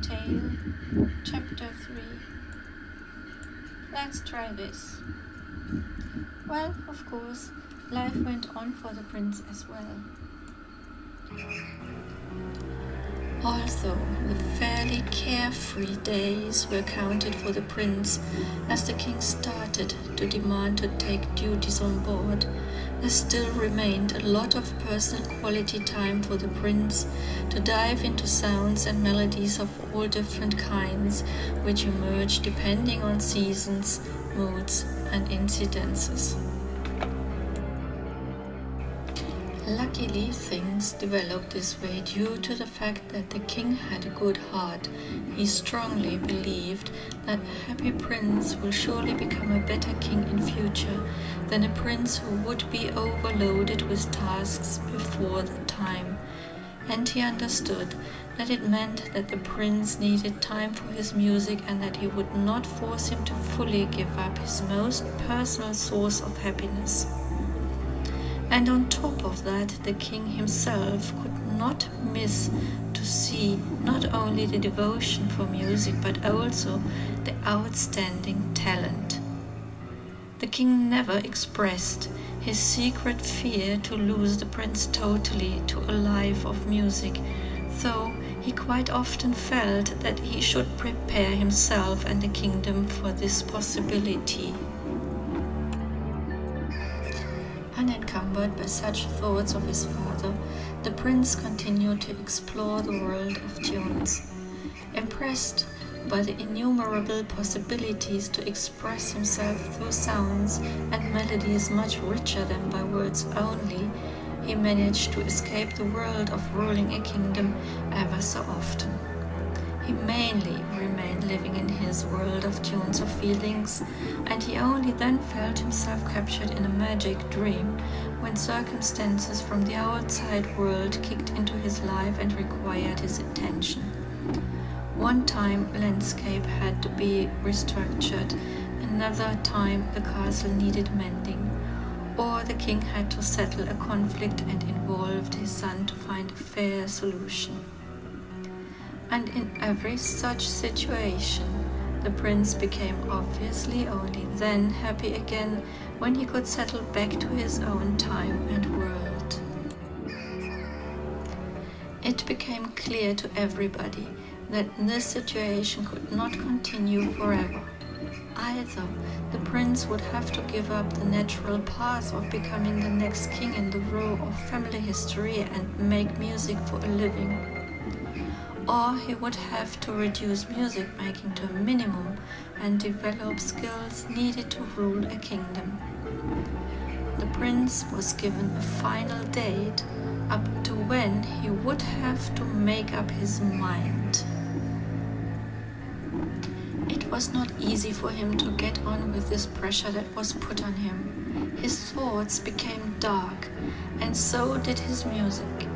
Tale, Chapter 3. Let's try this. Well, of course, life went on for the prince as well. Also, the fairly carefree days were counted for the prince as the king started to demand to take duties on board. There still remained a lot of personal quality time for the prince to dive into sounds and melodies of all different kinds, which emerged depending on seasons, moods, and incidences. Luckily, things developed this way due to the fact that the king had a good heart. He strongly believed that a happy prince will surely become a better king in future than a prince who would be overloaded with tasks before the time. And he understood that it meant that the prince needed time for his music and that he would not force him to fully give up his most personal source of happiness. And on top of that, the king himself could not miss to see not only the devotion for music, but also the outstanding talent. The king never expressed his secret fear to lose the prince totally to a life of music, though he quite often felt that he should prepare himself and the kingdom for this possibility. Unencumbered by such thoughts of his father, the prince continued to explore the world of tunes. Impressed by the innumerable possibilities to express himself through sounds and melodies much richer than by words only, he managed to escape the world of ruling a kingdom ever so often. He mainly remained living in his world of tunes of feelings, and he only then felt himself captured in a magic dream when circumstances from the outside world kicked into his life and required his attention. One time, landscape had to be restructured, another time the castle needed mending, or the king had to settle a conflict and involved his son to find a fair solution. And in every such situation, the prince became obviously only then happy again when he could settle back to his own time and world. It became clear to everybody that this situation could not continue forever. Either the prince would have to give up the natural path of becoming the next king in the row of family history and make music for a living, or he would have to reduce music making to a minimum and develop skills needed to rule a kingdom. The prince was given a final date up to when he would have to make up his mind. It was not easy for him to get on with this pressure that was put on him. His thoughts became dark, and so did his music.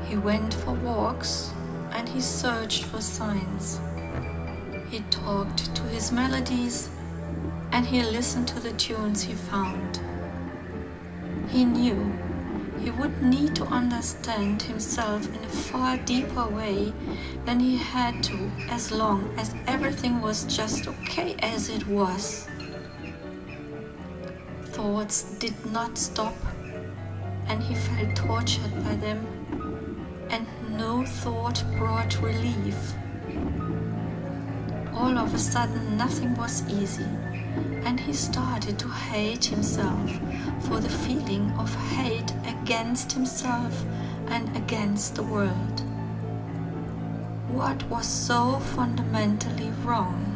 He went for walks, and he searched for signs. He talked to his melodies, and he listened to the tunes he found. He knew he would need to understand himself in a far deeper way than he had to as long as everything was just okay as it was. Thoughts did not stop, and he felt tortured by them, and no thought brought relief. All of a sudden, nothing was easy, and he started to hate himself for the feeling of hate against himself and against the world. What was so fundamentally wrong?